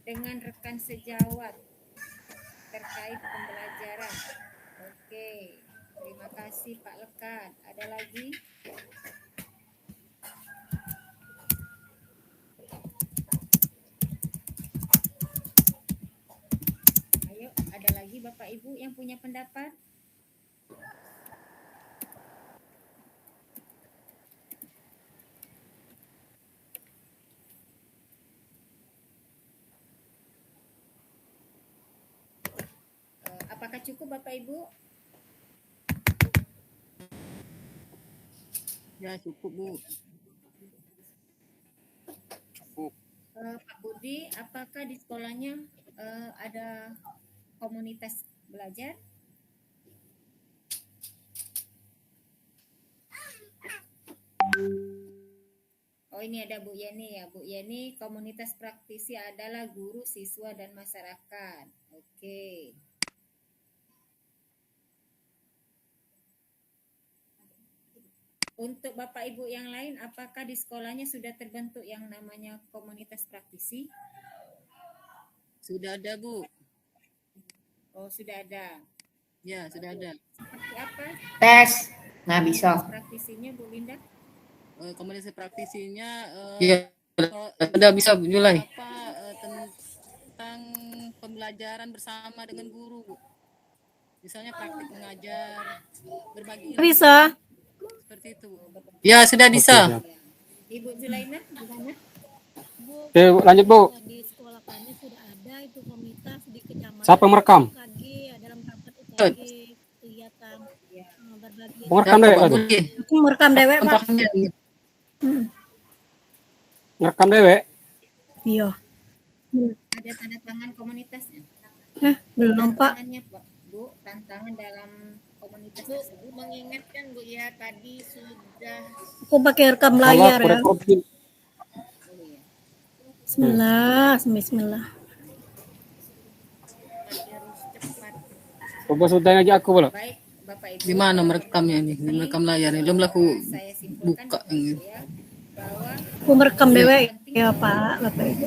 dengan rekan sejawat terkait pembelajaran. Oke, terima kasih Pak Lekat. Ada lagi? Ayo, ada lagi Bapak Ibu yang punya pendapat? Apakah cukup Bapak Ibu? Ya cukup Bu. Cukup. Pak Budi, apakah di sekolahnya ada komunitas belajar? Oh, ini ada Bu Yeni ya. Bu Yeni, komunitas praktisi adalah guru, siswa, dan masyarakat. Oke. Untuk Bapak Ibu yang lain, apakah di sekolahnya sudah terbentuk yang namanya komunitas praktisi? Sudah ada Bu. Oh, sudah ada. Ya, sudah ada. Seperti apa? Tes. Nggak bisa. Praktisinya Bu Linda? Komunitas praktisinya Iya, udah bisa mulai. Tentang pembelajaran bersama dengan guru, Bu. Misalnya praktik mengajar, berbagi ilmu. Bisa. Seperti itu, Bu. Ya, sudah bisa. Ibu Zulaina, gimana? Oke, lanjut Bu. Di sekolah kami sudah ada itu komunitas di kecamatan. Siapa merekam? UKG, dalam rapat UKG, kegiatan berbagi. Merekam dewek tadi. Aku merekam dewek, Pak. Merekam dewek. Iya. Ada tanda tangan komunitasnya? Belum, Pak. Tantangannya, Pak, Bu, tantangan dalam komunitas tersebut. Mengingatkan Bu ya, tadi sudah. Aku pakai rekam layar ya. Oh, iya. Bismillah. Harus cepat. Coba sudah aja aku boleh. Baik, Bapak Ibu. Di mana merekamnya ini? Di merekam layar ini. Belum aku Saya simpulkan buka ini. ya, bahwa Aku merekam dewek ya, Pak. Bapak Ibu.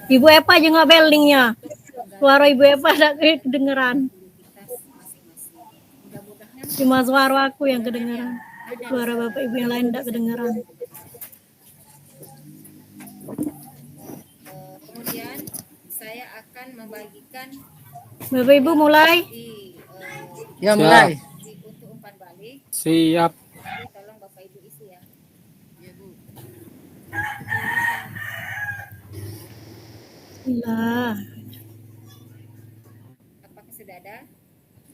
Ibu Epa aja nggak beldingnya. Suara Ibu Epa ada kedengeran. Cuma suara aku yang kedengeran. Suara Bapak Ibu yang lain tidak kedengeran. Kemudian saya akan membagikan Bapak Ibu mulai. Ya, mulai. Untuk umpan balik. Siap. Jadi tolong Bapak Ibu isi ya. Ya, Bu. Bismillah. Apakah sudah ada?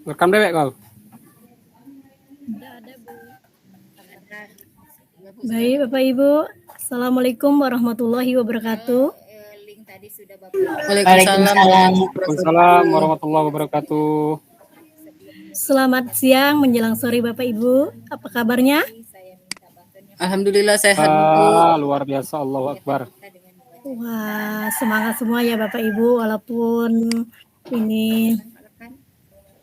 Merekam dewek kau. Tidak ada, Bu. Ada. Baik, Bapak Ibu. Assalamualaikum warahmatullahi wabarakatuh. Link tadi sudah Bapak Ibu. Waalaikumsalam warahmatullahi wabarakatuh. Selamat siang menjelang sore Bapak Ibu. Apa kabarnya? Saya minta bantuannya Alhamdulillah sehat, Bu. Luar biasa, Allahu Akbar. Wah, semangat semua ya Bapak Ibu. Walaupun ini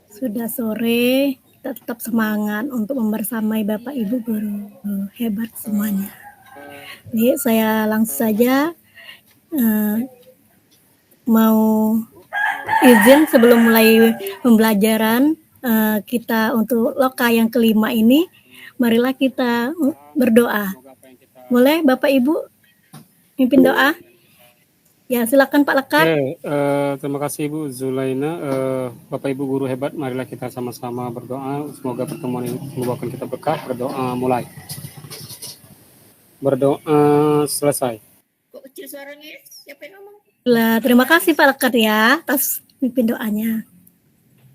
sudah sore, kita tetap semangat untuk membersamai Bapak Ibu guru. Hebat semuanya. Nih, saya langsung saja mau izin sebelum mulai pembelajaran kita untuk loka yang kelima ini. Marilah kita berdoa. Boleh Bapak Ibu mimpin doa? Ya, silakan Pak Lekat. Oke, terima kasih Ibu Zulaina. Bapak Ibu guru hebat, marilah kita sama-sama berdoa. Semoga pertemuan ini membawakan kita berkah. Berdoa mulai. Berdoa selesai. Kok kecil suaranya? Siapa yang ngomong? Terima kasih Pak Lekat ya atas mimpin doanya.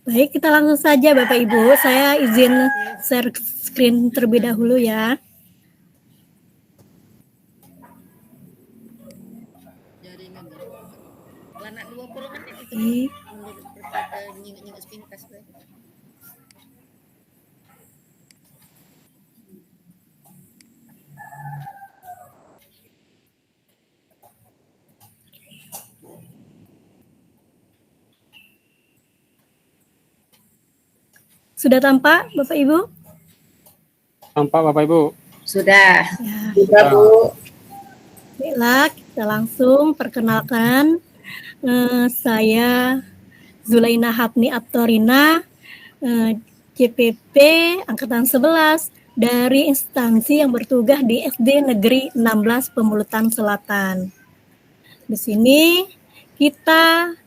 Baik, kita langsung saja Bapak Ibu. Saya izin share screen terlebih dahulu ya. Sudah tampak Bapak Ibu? Tampak Bapak Ibu? Sudah. Ya. Sudah Bu. Baiklah, kita langsung perkenalkan. Saya Zulaina Hapni Aptorina, CPP Angkatan 11 dari instansi yang bertugas di SD Negeri 16 Pemulutan Selatan. Di sini kita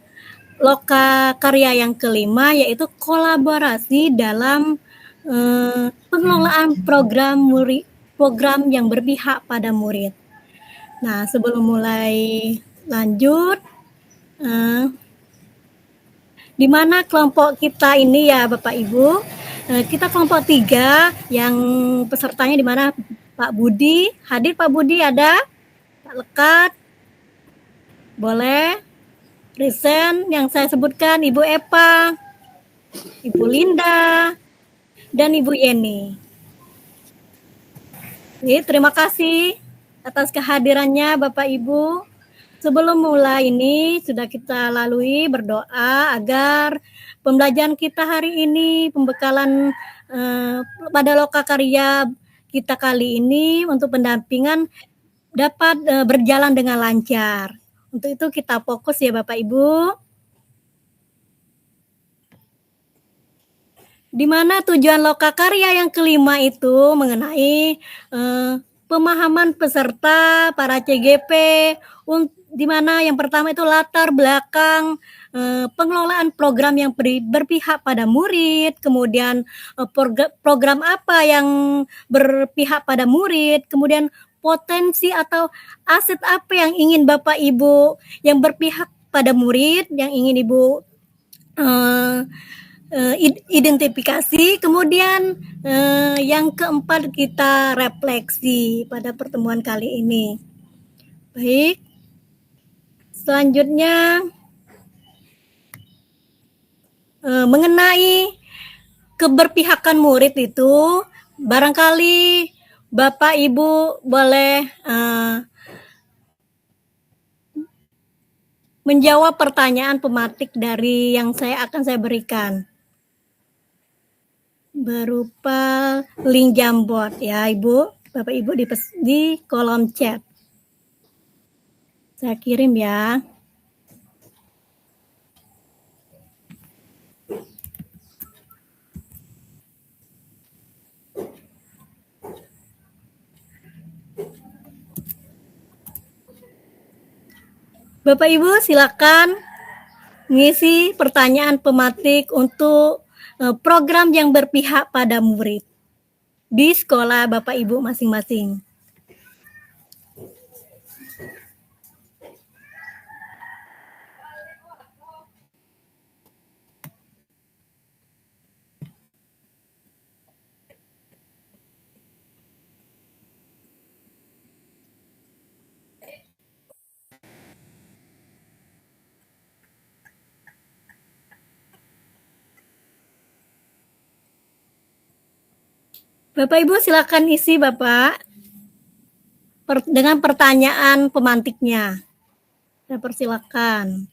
loka karya yang kelima yaitu kolaborasi dalam pengelolaan program yang berpihak pada murid. Nah, sebelum mulai lanjut, di mana kelompok kita ini ya Bapak Ibu, kita kelompok 3 yang pesertanya di mana Pak Budi, hadir Pak Budi ada? Pak Lekat, boleh? Present yang saya sebutkan Ibu Epa, Ibu Linda, dan Ibu Yeni. Oke, terima kasih atas kehadirannya Bapak Ibu. Sebelum mulai ini sudah kita lalui berdoa agar pembelajaran kita hari ini, pembekalan pada loka karya kita kali ini untuk pendampingan dapat berjalan dengan lancar. Untuk itu kita fokus ya Bapak Ibu. Di mana tujuan loka karya yang kelima itu mengenai pemahaman peserta para CGP, di mana yang pertama itu latar belakang pengelolaan program yang berpihak pada murid, kemudian program apa yang berpihak pada murid, kemudian potensi atau aset apa yang ingin Bapak Ibu yang berpihak pada murid, yang ingin Ibu identifikasi. Kemudian yang keempat kita refleksi pada pertemuan kali ini. Baik, selanjutnya mengenai keberpihakan murid itu, barangkali Bapak Ibu boleh menjawab pertanyaan pematik dari yang akan saya berikan berupa link Jamboard ya Ibu, Bapak Ibu di kolom chat. Saya kirim ya. Bapak Ibu silakan mengisi pertanyaan pematik untuk program yang berpihak pada murid di sekolah Bapak Ibu masing-masing. Bapak Ibu silakan isi Bapak dengan pertanyaan pemantiknya. Saya persilakan.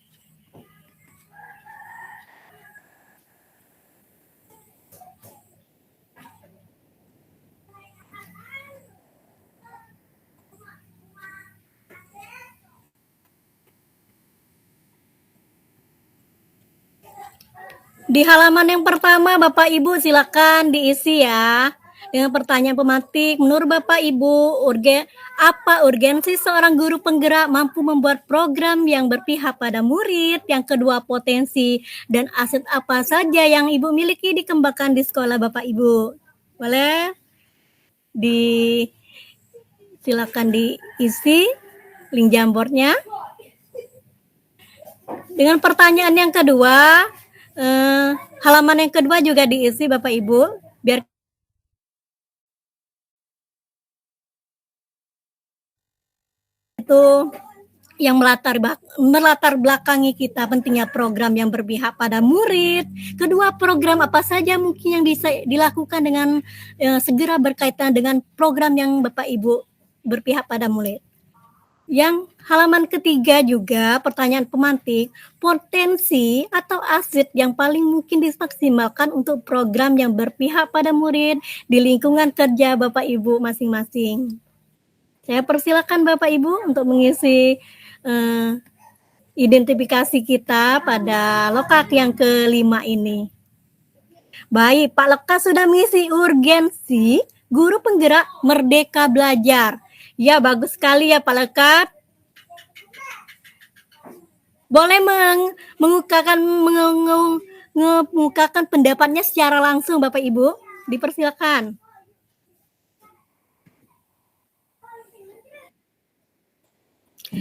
Di halaman yang pertama Bapak Ibu silakan diisi ya. Dengan pertanyaan pematik, menurut Bapak Ibu, apa urgensi seorang guru penggerak mampu membuat program yang berpihak pada murid? Yang kedua, potensi dan aset apa saja yang Ibu miliki dikembangkan di sekolah Bapak Ibu? Boleh? Silakan diisi link Jamboardnya. Dengan pertanyaan yang kedua, halaman yang kedua juga diisi Bapak Ibu, biar itu yang melatar belakangi kita pentingnya program yang berpihak pada murid. Kedua, program apa saja mungkin yang bisa dilakukan dengan segera berkaitan dengan program yang Bapak Ibu berpihak pada murid. Yang halaman ketiga juga pertanyaan pemantik, potensi atau aset yang paling mungkin dimaksimalkan untuk program yang berpihak pada murid di lingkungan kerja Bapak Ibu masing-masing. Saya persilakan Bapak Ibu untuk mengisi identifikasi kita pada lokak yang kelima ini. Baik, Pak Lekat sudah mengisi urgensi guru penggerak Merdeka Belajar. Ya, bagus sekali ya Pak Lekat. Boleh mengemukakan pendapatnya secara langsung Bapak Ibu. Dipersilakan.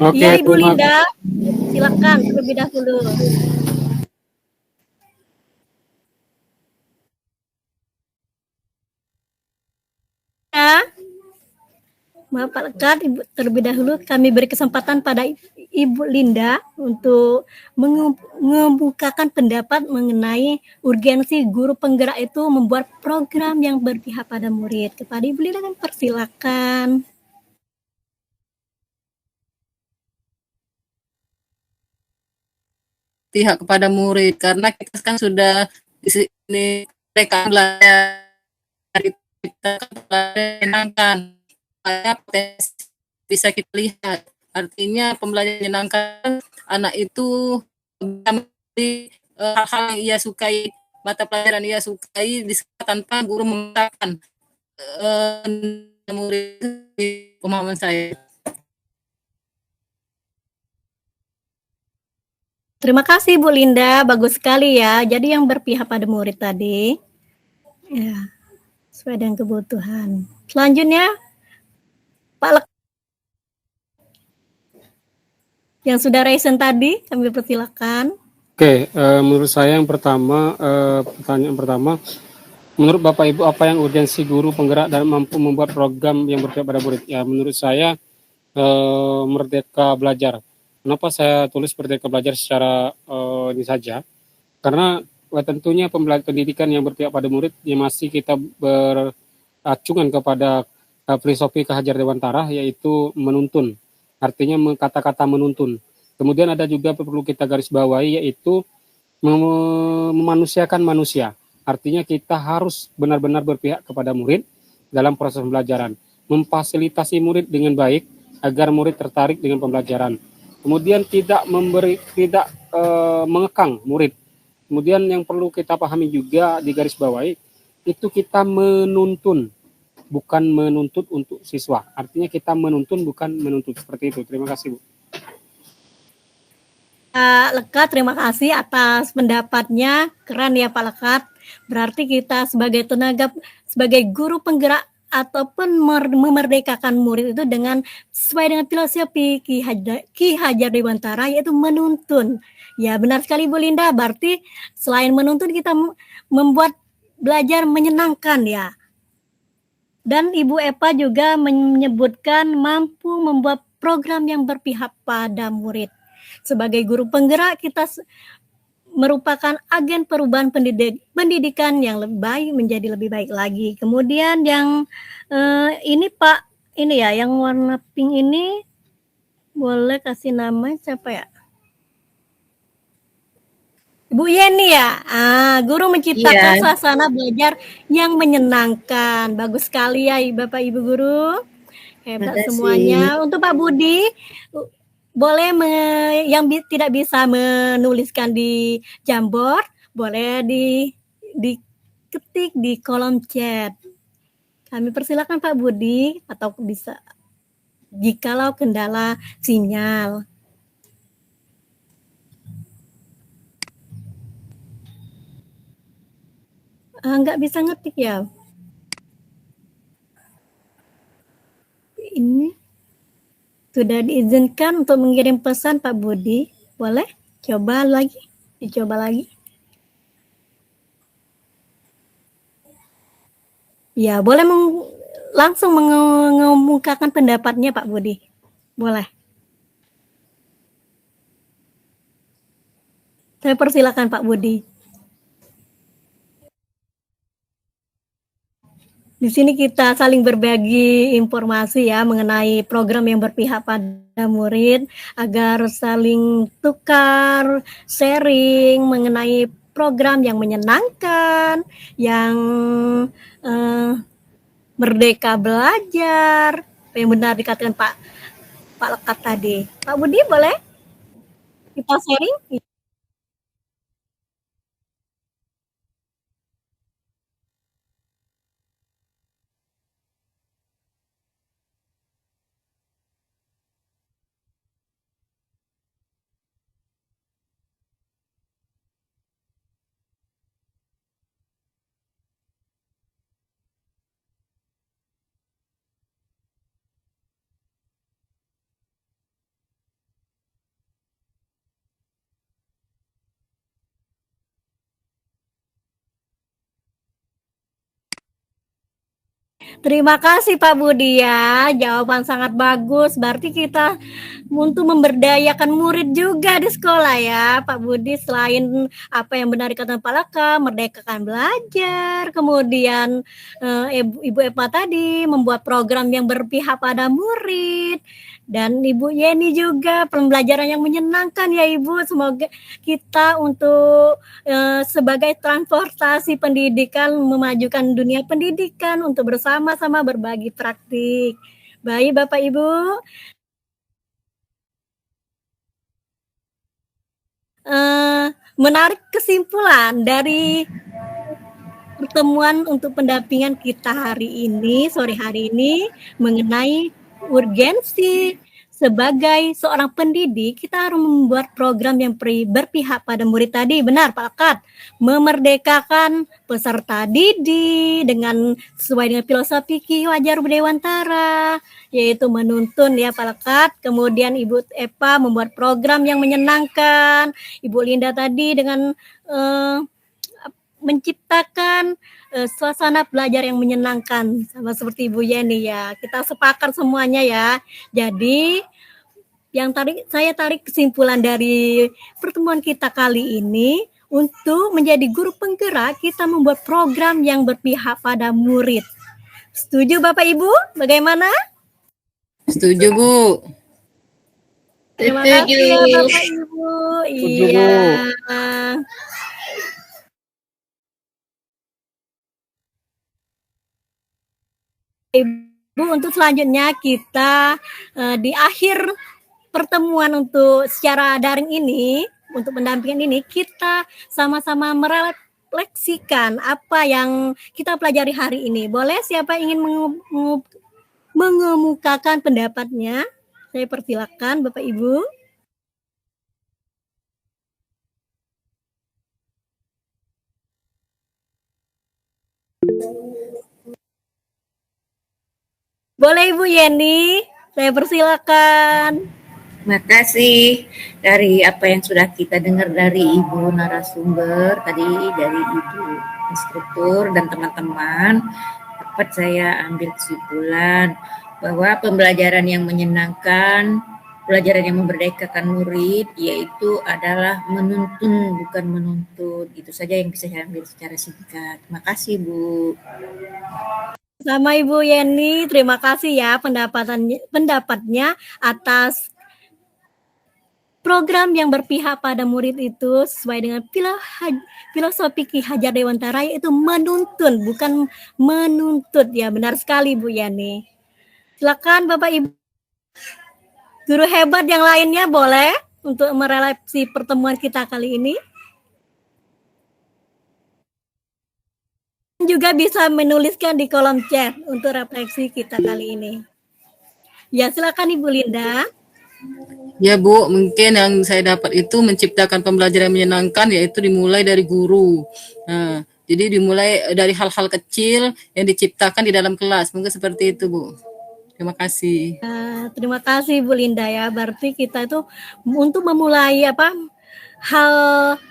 Oke, Iya Ibu terima Linda, silakan terlebih dahulu. Ya, maaf Pak Lekat, Ibu, terlebih dahulu kami beri kesempatan pada Ibu Linda untuk mengemukakan pendapat mengenai urgensi guru penggerak itu membuat program yang berpihak pada murid. Kepada Ibu Linda kan persilakan. Pihak kepada murid karena kita kan sudah di sini mereka belajar kita menyenangkan potensi bisa kita lihat artinya pembelajaran menyenangkan anak itu hal-hal yang ia sukai mata pelajaran ia sukai tanpa guru mengatakan murid pemahaman saya. Terima kasih Bu Linda, bagus sekali ya. Jadi yang berpihak pada murid tadi, ya, sesuai dengan kebutuhan. Selanjutnya, Pak Lek, yang sudah resen tadi, kami persilakan. Oke, menurut saya yang pertama, pertanyaan pertama, menurut Bapak Ibu apa yang urgensi guru penggerak dan mampu membuat program yang berpihak pada murid? Ya, menurut saya Merdeka Belajar. Kenapa saya tulis Merdeka Belajar secara ini saja? Karena tentunya pendidikan yang berpihak pada murid yang masih kita beracungan kepada filosofi Ki Hajar Dewantara yaitu menuntun. Artinya kata-kata menuntun. Kemudian ada juga perlu kita garis bawahi yaitu memanusiakan manusia. Artinya kita harus benar-benar berpihak kepada murid dalam proses pembelajaran. Memfasilitasi murid dengan baik agar murid tertarik dengan pembelajaran. Kemudian tidak mengekang murid. Kemudian yang perlu kita pahami juga di garis bawahi itu kita menuntun, bukan menuntut untuk siswa. Artinya kita menuntun bukan menuntut. Seperti itu. Terima kasih, Bu. Pak Lekat, terima kasih atas pendapatnya. Keren ya Pak Lekat. Berarti kita sebagai tenaga, sebagai guru penggerak ataupun memerdekakan murid itu dengan sesuai dengan filosofi Ki Hajar Dewantara yaitu menuntun. Ya benar sekali Bu Linda, berarti selain menuntun kita membuat belajar menyenangkan ya. Dan Ibu Epa juga menyebutkan mampu membuat program yang berpihak pada murid. Sebagai guru penggerak kita merupakan agen perubahan pendidikan yang lebih baik menjadi lebih baik lagi. Kemudian yang ini Pak, ini ya yang warna pink ini boleh kasih nama siapa ya? Bu Yeni ya, guru menciptakan suasana belajar yang menyenangkan. Bagus sekali ya Bapak Ibu guru, hebat semuanya. Untuk Pak Budi, boleh yang tidak bisa menuliskan di Jamboard, boleh diketik di kolom chat. Kami persilakan Pak Budi atau bisa jikalau kendala sinyal. Nggak bisa ngetik ya. Ini sudah diizinkan untuk mengirim pesan Pak Budi. Boleh? Coba lagi. Dicoba lagi. Ya, boleh langsung mengemukakan pendapatnya Pak Budi. Boleh. Saya persilakan Pak Budi. Di sini kita saling berbagi informasi ya mengenai program yang berpihak pada murid agar saling tukar, sharing mengenai program yang menyenangkan, yang Merdeka Belajar, apa yang benar dikatakan Pak Lekat tadi. Pak Budi boleh kita sharing? Terima kasih Pak Budi ya, jawaban sangat bagus. Berarti kita untuk memberdayakan murid juga di sekolah ya, Pak Budi. Selain apa yang benar dikatakan Pak Laka, merdekakan belajar, kemudian Ibu Eva tadi membuat program yang berpihak pada murid, dan Ibu Yeni juga pembelajaran yang menyenangkan ya Ibu. Semoga kita untuk sebagai transportasi pendidikan memajukan dunia pendidikan untuk bersama-sama berbagi praktik. Baik Bapak Ibu. Menarik kesimpulan dari pertemuan untuk pendampingan kita hari ini, sore hari ini, mengenai urgensi sebagai seorang pendidik, kita harus membuat program yang berpihak pada murid tadi. Benar Pak Lekat, memerdekakan peserta didik dengan sesuai dengan filosofi Ki Hajar Dewantara, yaitu menuntun ya Pak Lekat. Kemudian Ibu Eva membuat program yang menyenangkan, Ibu Linda tadi dengan menciptakan suasana belajar yang menyenangkan, sama seperti Ibu Yeni ya. Kita sepakat semuanya ya. Jadi yang saya tarik kesimpulan dari pertemuan kita kali ini, untuk menjadi guru penggerak kita membuat program yang berpihak pada murid. Setuju Bapak Ibu? Bagaimana? Setuju, Bu. Terima kasih ya Bapak Ibu. Iya. Ibu, untuk selanjutnya kita di akhir pertemuan untuk secara daring ini, untuk pendampingan ini, kita sama-sama merefleksikan apa yang kita pelajari hari ini. Boleh siapa ingin mengemukakan pendapatnya? Saya persilakan Bapak Ibu. Boleh Ibu Yeni, saya persilakan. Terima kasih dari apa yang sudah kita dengar dari Ibu narasumber tadi, dari Ibu instruktur dan teman-teman, dapat saya ambil kesimpulan bahwa pembelajaran yang menyenangkan, pelajaran yang memerdekakan murid, yaitu adalah menuntun bukan menuntut. Itu saja yang bisa saya ambil secara singkat. Terima kasih Bu. Sama Ibu Yeni, terima kasih ya pendapatnya atas program yang berpihak pada murid itu sesuai dengan filosofi Ki Hajar Dewantara, yaitu menuntun bukan menuntut ya. Benar sekali Bu Yani. Silakan Bapak Ibu guru hebat yang lainnya boleh untuk merefleksi pertemuan kita kali ini. Juga bisa menuliskan di kolom chat untuk refleksi kita kali ini. Ya, silakan Ibu Linda. Ya Bu, mungkin yang saya dapat itu menciptakan pembelajaran yang menyenangkan, yaitu dimulai dari guru. Nah, jadi dimulai dari hal-hal kecil yang diciptakan di dalam kelas. Mungkin seperti itu Bu. Terima kasih. Terima kasih Bu Linda ya. Berarti kita itu untuk memulai hal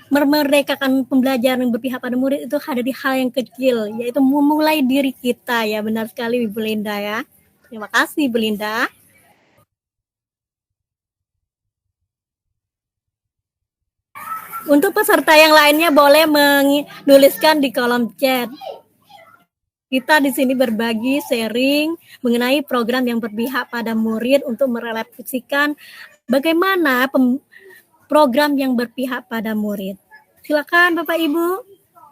memerdekakan pembelajaran yang berpihak pada murid itu ada di hal yang kecil, yaitu memulai diri kita ya. Benar sekali Bu Linda ya. Terima kasih Bu Linda. Untuk peserta yang lainnya boleh menuliskan di kolom chat. Kita di sini berbagi sharing mengenai program yang berpihak pada murid untuk merefleksikan bagaimana program yang berpihak pada murid. Silakan Bapak Ibu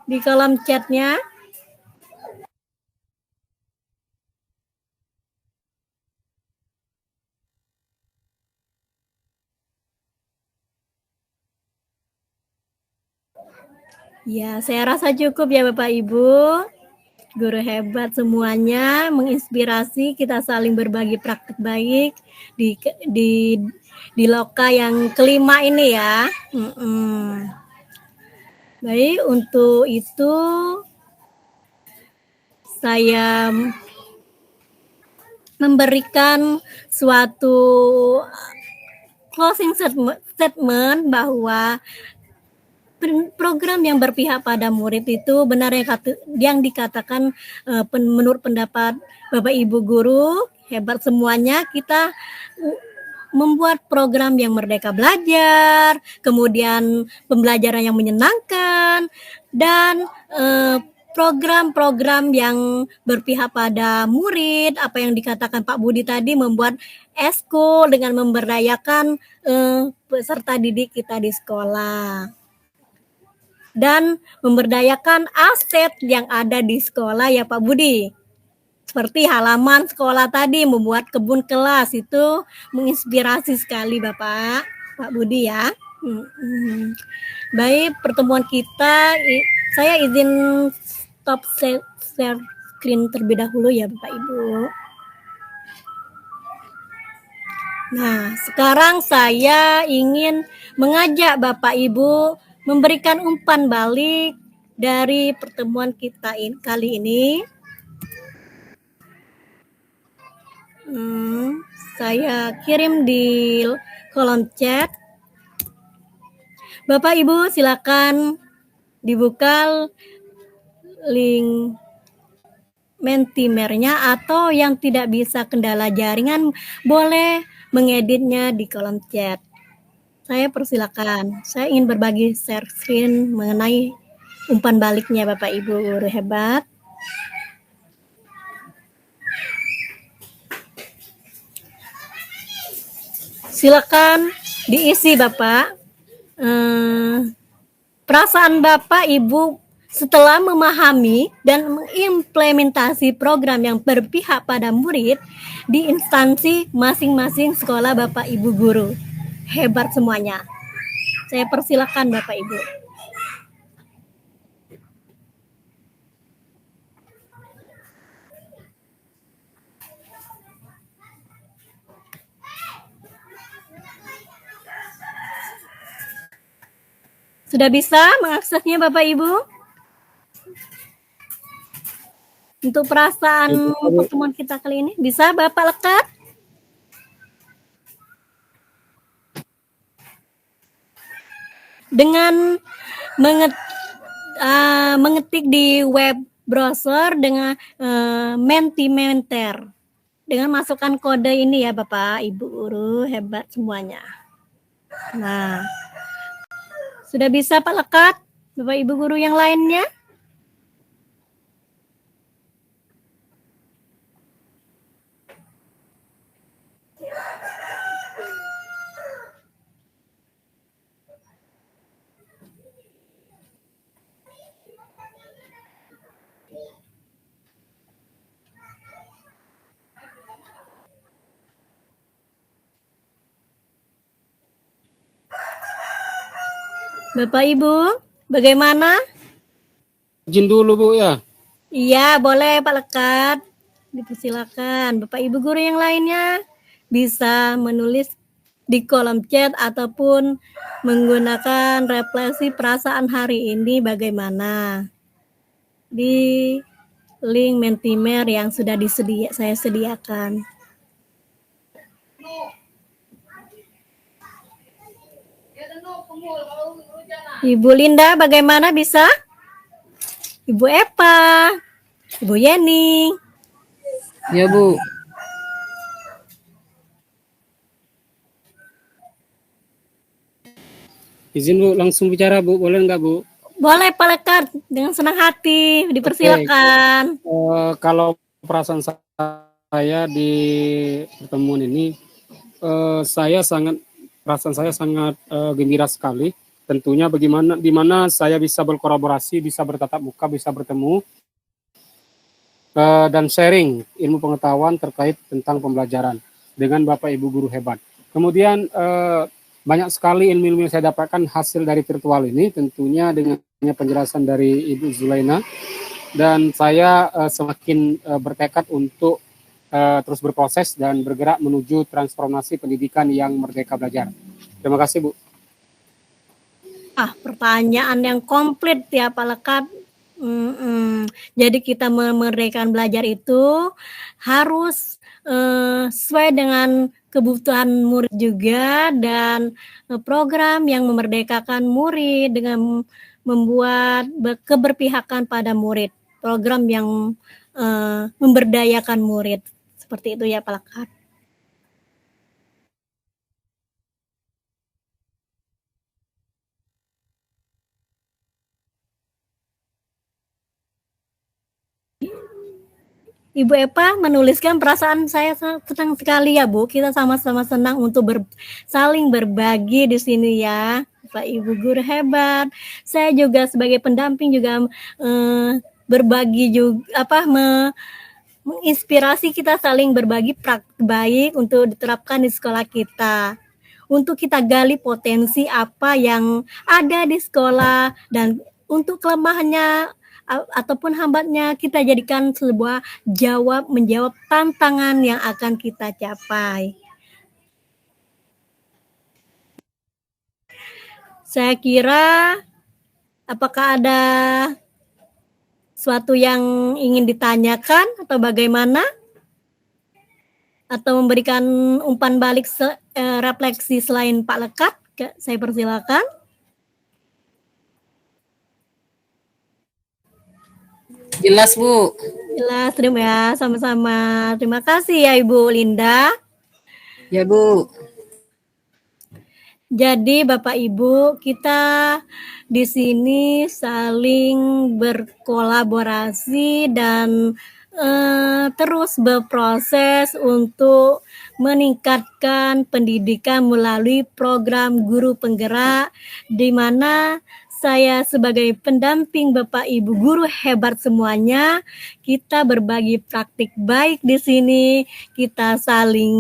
di kolom chatnya. Ya, saya rasa cukup ya Bapak Ibu. Guru hebat semuanya, menginspirasi, kita saling berbagi praktik baik di di di loka yang kelima ini ya. Baik, untuk itu saya memberikan suatu closing statement bahwa program yang berpihak pada murid itu benar yang dikatakan menurut pendapat Bapak Ibu guru hebat semuanya, kita membuat program yang merdeka belajar, kemudian pembelajaran yang menyenangkan, dan program-program yang berpihak pada murid, apa yang dikatakan Pak Budi tadi, membuat eskul dengan memberdayakan peserta didik kita di sekolah. Dan memberdayakan aset yang ada di sekolah ya Pak Budi. Seperti halaman sekolah tadi, membuat kebun kelas, itu menginspirasi sekali Pak Budi ya. Baik, pertemuan kita, saya izin stop share screen terlebih dahulu ya Bapak Ibu. Nah, sekarang saya ingin mengajak Bapak Ibu memberikan umpan balik dari pertemuan kita kali ini. Saya kirim di kolom chat. Bapak Ibu silakan dibuka link Mentimernya, atau yang tidak bisa kendala jaringan boleh mengeditnya di kolom chat. Saya persilakan. Saya ingin berbagi share screen mengenai umpan baliknya Bapak Ibu guru hebat. Silakan diisi Bapak. Perasaan Bapak Ibu setelah memahami dan mengimplementasi program yang berpihak pada murid di instansi masing-masing sekolah Bapak Ibu guru. Hebat semuanya. Saya persilakan Bapak Ibu. Sudah bisa mengaksesnya Bapak Ibu? Untuk perasaan pertemuan kita kali ini, bisa Bapak lekat? Dengan mengetik di web browser dengan Mentimeter. Dengan masukkan kode ini ya Bapak Ibu guru hebat semuanya. Nah, sudah bisa Pak lekat? Bapak Ibu guru yang lainnya? Bapak Ibu, bagaimana? Izin dulu Bu ya. Iya, boleh Pak lekat. Dipersilakan. Bapak Ibu guru yang lainnya bisa menulis di kolom chat ataupun menggunakan refleksi perasaan hari ini bagaimana di link Mentimer yang sudah saya sediakan. Ibu Linda bagaimana, bisa? Ibu Epa, Ibu Yeni. Ya Bu. Izin Bu, langsung bicara Bu, boleh nggak Bu? Boleh Pak Lekat, dengan senang hati, dipersilakan. Kalau perasaan saya di pertemuan ini, perasaan saya sangat gembira sekali. Tentunya di mana saya bisa berkolaborasi, bisa bertatap muka, bisa bertemu, dan sharing ilmu pengetahuan terkait tentang pembelajaran dengan Bapak Ibu guru hebat. Kemudian banyak sekali ilmu-ilmu yang saya dapatkan hasil dari virtual ini, tentunya dengan penjelasan dari Ibu Zulaina, dan saya semakin bertekad untuk terus berproses dan bergerak menuju transformasi pendidikan yang merdeka belajar. Terima kasih, Bu. Pertanyaan yang komplit ya Pak Lekat. Jadi kita memerdekakan belajar itu harus sesuai dengan kebutuhan murid juga, dan program yang memerdekakan murid dengan membuat keberpihakan pada murid, program yang memberdayakan murid, seperti itu ya Pak Lekat. Ibu Epa menuliskan, perasaan saya senang sekali ya Bu, kita sama-sama senang untuk saling berbagi di sini ya, Pak Ibu guru hebat. Saya juga sebagai pendamping juga berbagi juga menginspirasi kita saling berbagi praktik baik untuk diterapkan di sekolah kita. Untuk kita gali potensi apa yang ada di sekolah, dan untuk kelemahannya ataupun hambatnya kita jadikan sebuah menjawab tantangan yang akan kita capai. Saya kira apakah ada sesuatu yang ingin ditanyakan atau bagaimana? Atau memberikan umpan balik refleksi selain Pak Lekat? Saya persilakan. Jelas, Bu. Jelas, sama-sama. Terima kasih ya Ibu Linda. Ya, Bu. Jadi Bapak Ibu, kita di sini saling berkolaborasi dan terus berproses untuk meningkatkan pendidikan melalui program guru penggerak, di mana saya sebagai pendamping Bapak Ibu guru hebat semuanya, kita berbagi praktik baik di sini, kita saling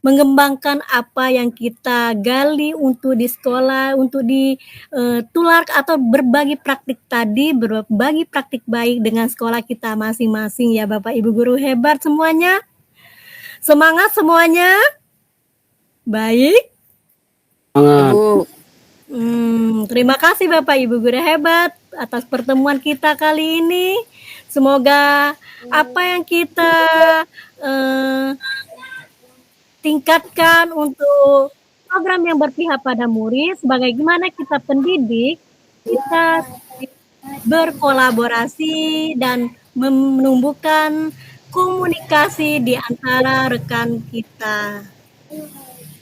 mengembangkan apa yang kita gali untuk di sekolah, untuk ditular atau berbagi praktik baik dengan sekolah kita masing-masing ya Bapak Ibu guru hebat semuanya. Semangat semuanya. Baik. Bu. Terima kasih Bapak Ibu guru hebat atas pertemuan kita kali ini. Semoga apa yang kita tingkatkan untuk program yang berpihak pada murid, sebagaimana kita pendidik, kita berkolaborasi dan menumbuhkan komunikasi di antara rekan kita.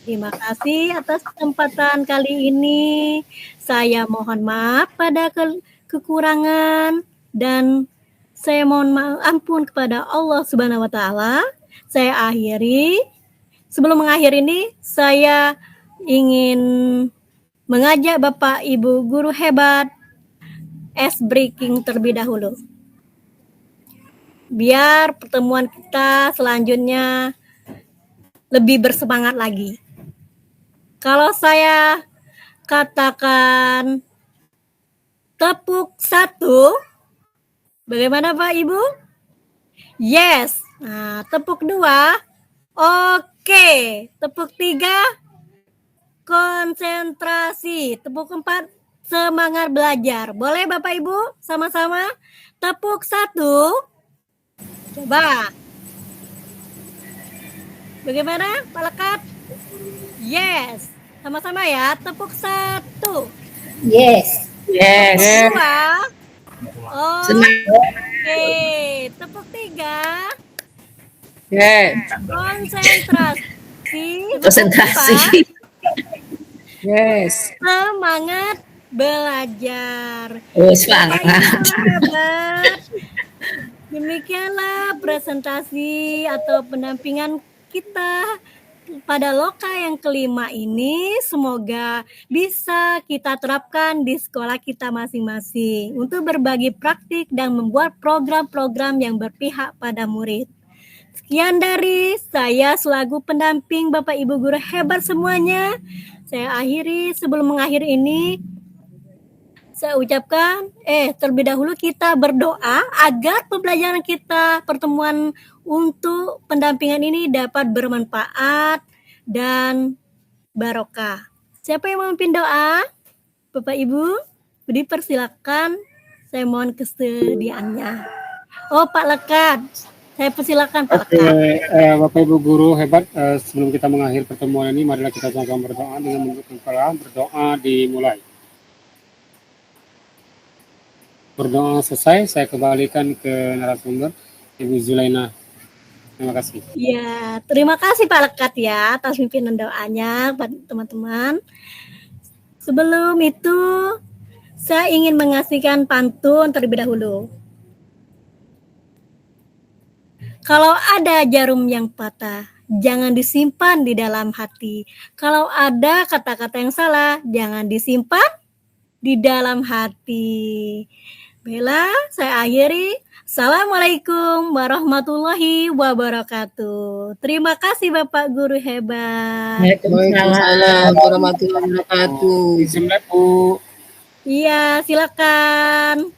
Terima kasih atas kesempatan kali ini. Saya mohon maaf pada kekurangan, dan saya mohon ampun kepada Allah Subhanahu wa Ta'ala. Saya akhiri. Sebelum mengakhiri ini, saya ingin mengajak Bapak Ibu guru hebat ice breaking terlebih dahulu. Biar pertemuan kita selanjutnya lebih bersemangat lagi. Kalau saya katakan tepuk 1, bagaimana Pak Ibu? Yes. Nah, tepuk 2, oke. Tepuk 3, konsentrasi. Tepuk 4, semangat belajar. Boleh Bapak Ibu sama-sama? Tepuk 1. Coba. Bagaimana Pak Lekat? Yes. Sama-sama ya. Tepuk 1. Yes. Yes. 2. Oke. Tepuk 3. Yes. Konsentrasi. Yes. Semangat belajar. Semangat. Hebat. Demikianlah presentasi atau pendampingan kita pada loka yang kelima ini. Semoga bisa kita terapkan di sekolah kita masing-masing untuk berbagi praktik dan membuat program-program yang berpihak pada murid. Sekian. Sekian dari saya selaku pendamping Bapak Ibu guru hebat semuanya. Saya akhiri, sebelum mengakhiri ini saya ucapkan terlebih dahulu kita berdoa agar pembelajaran kita pertemuan untuk pendampingan ini dapat bermanfaat dan barokah. Siapa yang memimpin doa? Bapak Ibu, dipersilakan. Saya mohon kesediaannya. Oh, Pak Lekat. Saya persilakan Pak Oke, Lekat. Bapak Ibu guru hebat, sebelum kita mengakhiri pertemuan ini, marilah kita sama-sama berdoa dengan menundukkan kepala. Berdoa dimulai. Berdoa selesai, saya kembalikan ke narasumber Ibu Zulaina. Terima kasih. Ya, terima kasih Pak Lekat ya atas pimpinan doanya buat teman-teman. Sebelum itu, saya ingin mengasihkan pantun terlebih dahulu. Kalau ada jarum yang patah, jangan disimpan di dalam hati. Kalau ada kata-kata yang salah, jangan disimpan di dalam hati. Bella, saya akhiri. Assalamualaikum warahmatullahi wabarakatuh. Terima kasih Bapak Guru hebat. Waalaikumsalam warahmatullahi wabarakatuh. Izin, Bu. Iya, silakan.